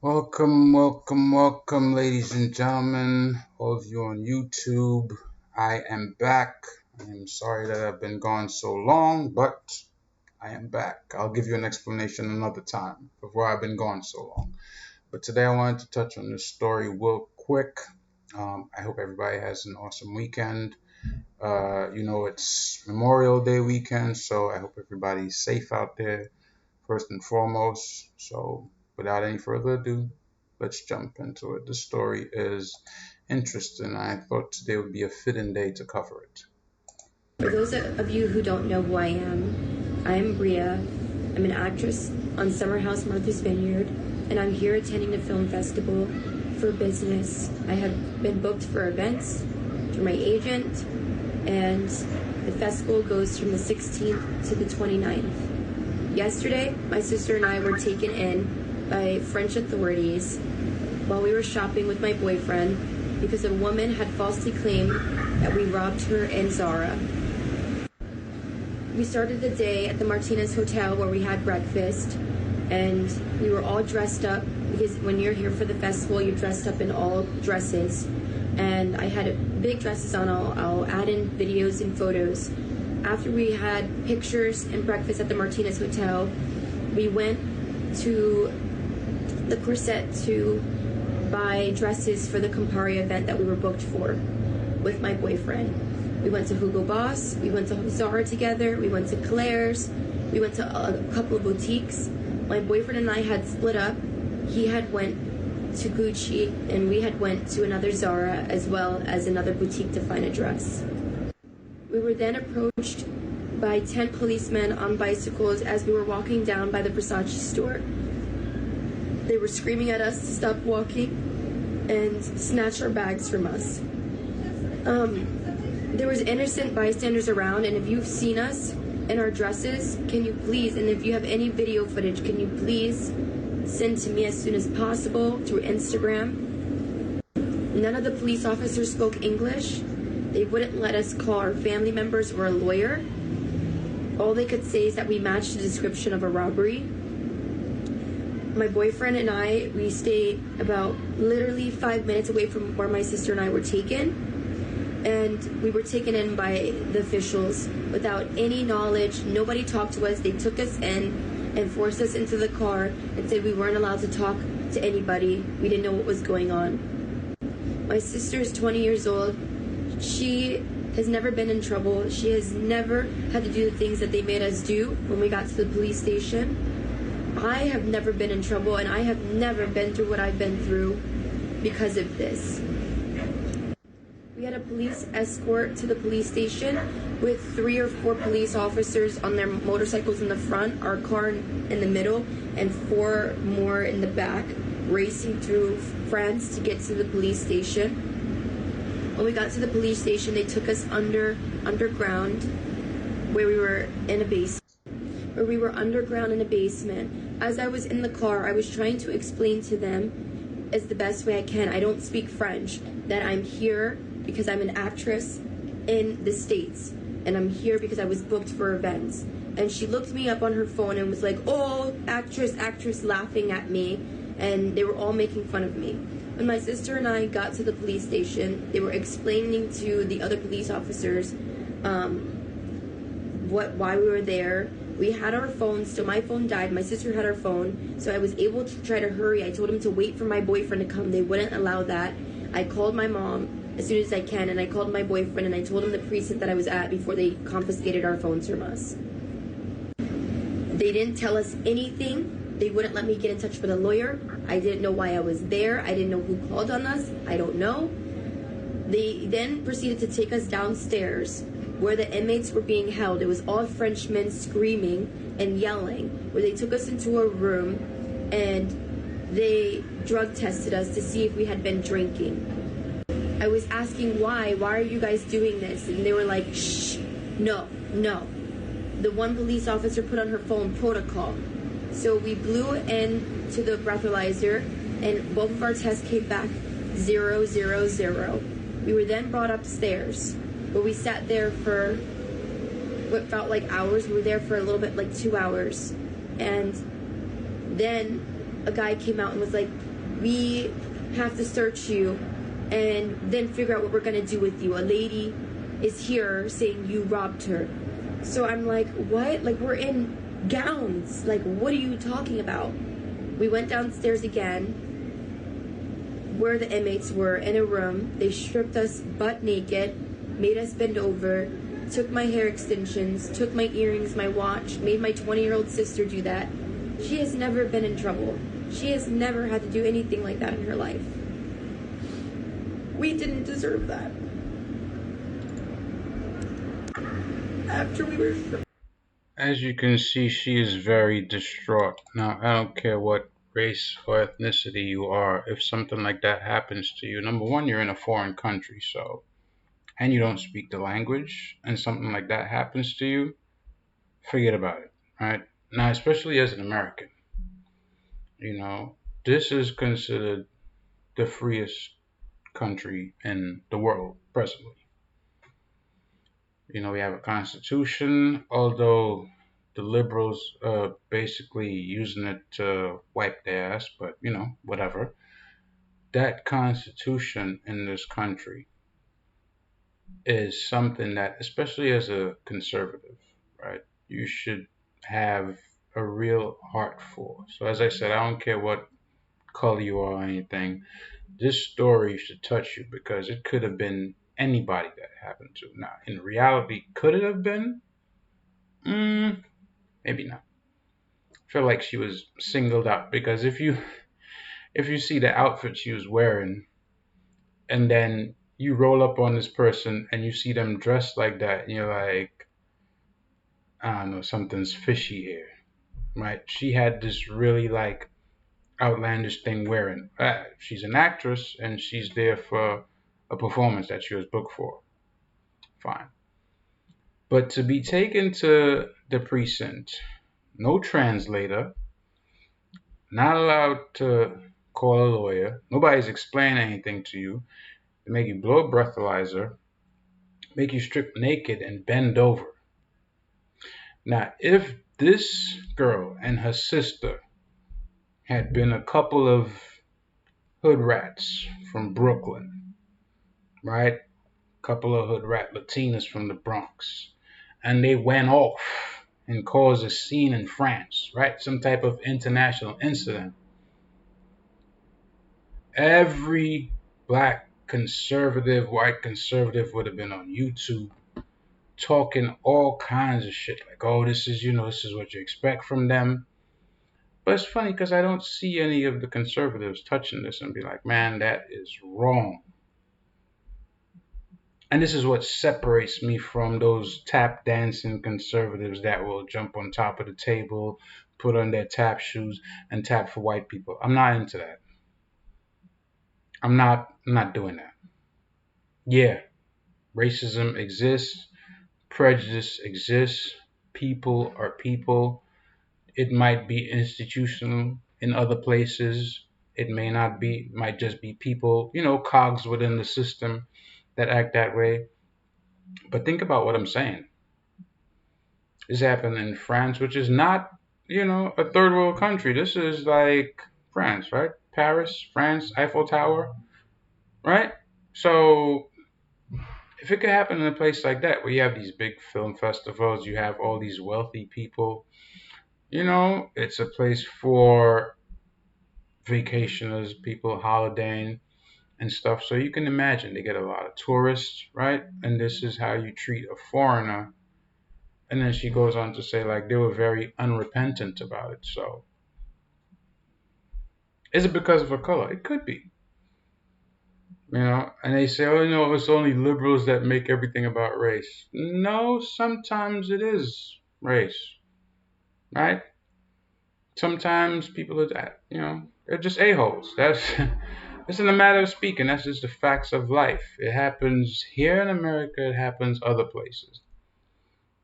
Welcome, ladies and gentlemen, all of you on YouTube. I am back. I am sorry that I've been gone so long, but I am back. I'll give you an explanation another time of why I've been gone so long. But today I wanted to touch on this story real quick. I hope everybody has an awesome weekend. It's Memorial Day weekend, so I hope everybody's safe out there, first and foremost. So, without any further ado, let's jump into it. This story is interesting. I thought today would be a fitting day to cover it. For those of you who don't know who I am Bria. I'm an actress on Summer House Martha's Vineyard, and I'm here attending the film festival for business. I have been booked for events through my agent, and the festival goes from the 16th to the 29th. Yesterday, my sister and I were taken in by French authorities while we were shopping with my boyfriend because a woman had falsely claimed that we robbed her in Zara. We started the day at the Martinez Hotel where we had breakfast, and we were all dressed up because when you're here for the festival, you're dressed up in all dresses. And I had big dresses on. I'll add in videos and photos. After we had pictures and breakfast at the Martinez Hotel, we went to the Corset to buy dresses for the Campari event that we were booked for with my boyfriend. We went to Hugo Boss, we went to Zara together, we went to Claire's, we went to a couple of boutiques. My boyfriend and I had split up. He had went to Gucci and we had went to another Zara as well as another boutique to find a dress. We were then approached by 10 policemen on bicycles as we were walking down by the Versace store. They were screaming at us to stop walking and snatch our bags from us. There was innocent bystanders around, and if you've seen us in our dresses, can you please, and if you have any video footage, can you please send to me as soon as possible through Instagram? None of the police officers spoke English. They wouldn't let us call our family members or a lawyer. All they could say is that we matched the description of a robbery. My boyfriend and I, we stayed about literally 5 minutes away from where my sister and I were taken. And we were taken in by the officials without any knowledge. Nobody talked to us. They took us in and forced us into the car and said we weren't allowed to talk to anybody. We didn't know what was going on. My sister is 20 years old. She has never been in trouble. She has never had to do the things that they made us do when we got to the police station. I have never been in trouble, and I have never been through what I've been through because of this. We had a police escort to the police station with 3 or 4 police officers on their motorcycles in the front, our car in the middle, and 4 more in the back, racing through France to get to the police station. When we got to the police station, they took us underground, where we were in a basement. As I was in the car, I was trying to explain to them as the best way I can. I don't speak French, that I'm here because I'm an actress in the States, and I'm here because I was booked for events. And she looked me up on her phone and was like, "Oh, actress," laughing at me, and they were all making fun of me. When my sister and I got to the police station, they were explaining to the other police officers why we were there. We had our phones, so my phone died. My sister had her phone, so I was able to try to hurry. I told him to wait for my boyfriend to come. They wouldn't allow that. I called my mom as soon as I can, and I called my boyfriend, and I told him the precinct that I was at before they confiscated our phones from us. They didn't tell us anything. They wouldn't let me get in touch with a lawyer. I didn't know why I was there. I didn't know who called on us. I don't know. They then proceeded to take us downstairs where the inmates were being held. It was all Frenchmen screaming and yelling, where they took us into a room and they drug tested us to see if we had been drinking. I was asking why are you guys doing this? And they were like, shh, no. The one police officer put on her phone protocol. So we blew into the breathalyzer and both of our tests came back 0, 0, 0. We were then brought upstairs, where we sat there for what felt like hours. We were there for a little bit, like 2 hours. And then a guy came out and was like, We have to search you and then figure out what we're going to do with you. A lady is here saying you robbed her. So I'm like, what? Like, we're in gowns. Like, what are you talking about? We went downstairs again where the inmates were in a room. They stripped us butt naked, made us bend over, took my hair extensions, took my earrings, my watch, made my 20-year-old sister do that. She has never been in trouble. She has never had to do anything like that in her life. We didn't deserve that. After we were stripped. As you can see, she is very distraught. Now, I don't care what race or ethnicity you are, if something like that happens to you, number one, you're in a foreign country, so, and you don't speak the language, and something like that happens to you, forget about it, right? Now, especially as an American, you know, this is considered the freest country in the world presently. You know, we have a constitution, although the liberals are basically using it to wipe their ass, but you know, whatever. That constitution in this country is something that, especially as a conservative, right, you should have a real heart for. So, as I said, I don't care what color you are or anything, this story should touch you because it could have been anybody that happened to. Now, in reality, could it have been? Maybe not. I feel like she was singled out because if you see the outfit she was wearing and then you roll up on this person and you see them dressed like that and you're like, I don't know, something's fishy here, right? She had this really like outlandish thing wearing. She's an actress and she's there for a performance that she was booked for. Fine. But to be taken to the precinct, no translator, not allowed to call a lawyer, nobody's explaining anything to you, they make you blow a breathalyzer, make you strip naked and bend over. Now, if this girl and her sister had been a couple of hood rats from Brooklyn, right? Couple of hood rat Latinas from the Bronx, and they went off and caused a scene in France, right? Some type of international incident. Every black conservative, white conservative would have been on YouTube talking all kinds of shit like, oh, this is, this is what you expect from them. But it's funny because I don't see any of the conservatives touching this and be like, man, that is wrong. And this is what separates me from those tap dancing conservatives that will jump on top of the table, put on their tap shoes, and tap for white people. I'm not into that. I'm not doing that. Yeah, racism exists, prejudice exists, people are people. It might be institutional in other places. It may not be, it might just be people, cogs within the system that act that way. But think about what I'm saying. This happened in France, which is not, a third world country. This is like France, right? Paris, France, Eiffel Tower, right? So if it could happen in a place like that, where you have these big film festivals, you have all these wealthy people, it's a place for vacationers, people holidaying and stuff. So you can imagine they get a lot of tourists, right? And this is how you treat a foreigner. And then she goes on to say, like, they were very unrepentant about it. So, is it because of her color? It could be. And they say, oh, it's only liberals that make everything about race. No, sometimes it is race, right? Sometimes people are that, they're just a-holes. That's, it's in a matter of speaking. That's just the facts of life. It happens here in America. It happens other places,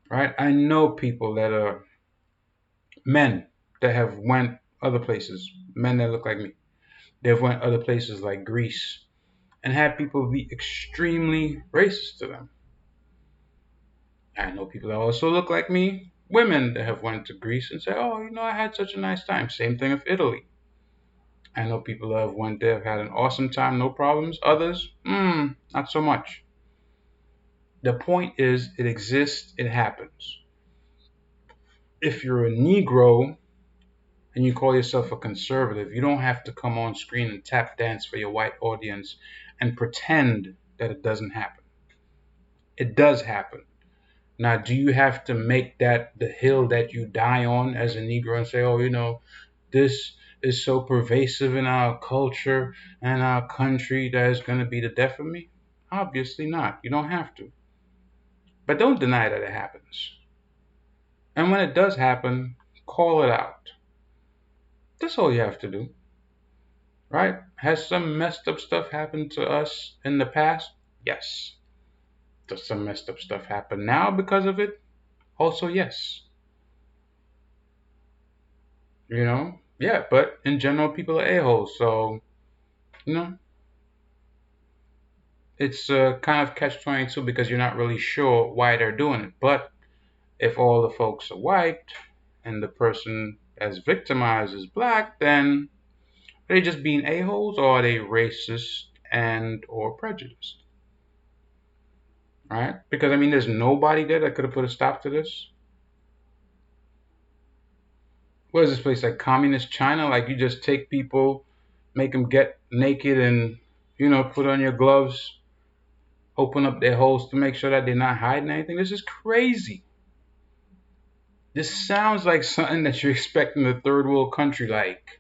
right? I know people that are men that have went other places, men that look like me. They've went other places like Greece and had people be extremely racist to them. I know people that also look like me, women that have went to Greece and say, oh, I had such a nice time. Same thing with Italy. I know people that have went there, have had an awesome time, no problems. Others, not so much. The point is, it exists, it happens. If you're a Negro and you call yourself a conservative, you don't have to come on screen and tap dance for your white audience and pretend that it doesn't happen. It does happen. Now, do you have to make that the hill that you die on as a Negro and say, oh, this is so pervasive in our culture and our country that it's going to be the death of me? Obviously not. You don't have to. But don't deny that it happens. And when it does happen, call it out. That's all you have to do, right? Has some messed up stuff happened to us in the past? Yes. Does some messed up stuff happen now because of it? Also, yes. Yeah, but in general, people are a-holes. So, you know, it's kind of catch-22 because you're not really sure why they're doing it. But if all the folks are white and the person that's victimized is black, then are they just being a-holes or are they racist and or prejudiced? Right? Because I mean, there's nobody there that could have put a stop to this. What is this place like communist China? Like you just take people, make them get naked and put on your gloves, open up their holes to make sure that they're not hiding anything. This is crazy. This sounds like something that you expect in a third world country, like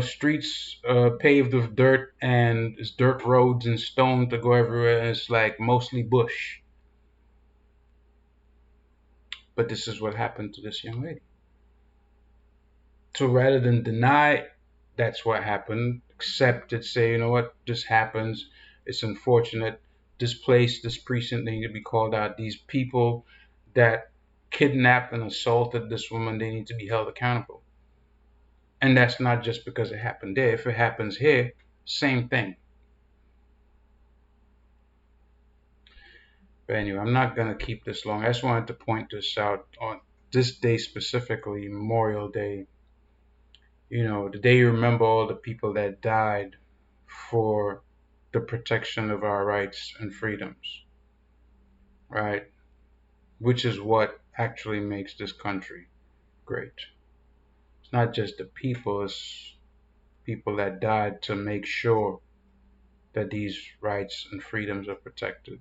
streets paved with dirt and it's dirt roads and stone to go everywhere, and it's like mostly bush. But this is what happened to this young lady. So rather than deny that's what happened, accept it, say, you know what, this happens. It's unfortunate. This place, this precinct, they need to be called out. These people that kidnapped and assaulted this woman, they need to be held accountable. And that's not just because it happened there. If it happens here, same thing. But anyway, I'm not going to keep this long. I just wanted to point this out on this day specifically, Memorial Day. The day you remember all the people that died for the protection of our rights and freedoms, right? Which is what actually makes this country great. It's not just the people, it's people that died to make sure that these rights and freedoms are protected.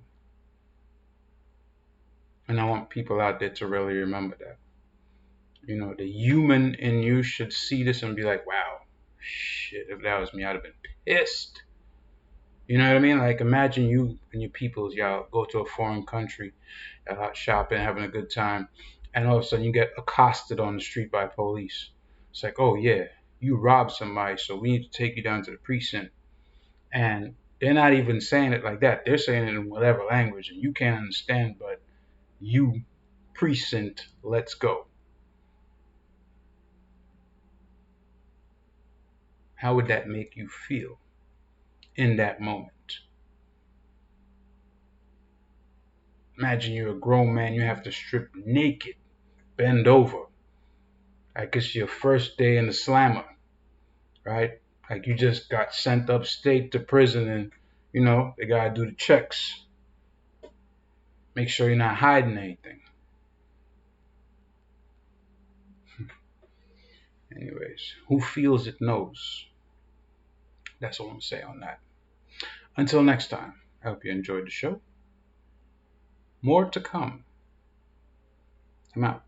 And I want people out there to really remember that. The human in you should see this and be like, wow, shit, if that was me, I'd have been pissed. You know what I mean? Like, imagine you and your peoples, y'all go to a foreign country, out shopping, having a good time, and all of a sudden you get accosted on the street by police. It's like, oh yeah, you robbed somebody, so we need to take you down to the precinct. And they're not even saying it like that. They're saying it in whatever language, and you can't understand, but you, precinct, let's go. How would that make you feel in that moment? Imagine you're a grown man, you have to strip naked, bend over. I guess your first day in the slammer, right? Like you just got sent upstate to prison and, they got to do the checks. Make sure you're not hiding anything. Anyways, who feels it knows. That's all I'm going to say on that. Until next time, I hope you enjoyed the show. More to come. I'm out.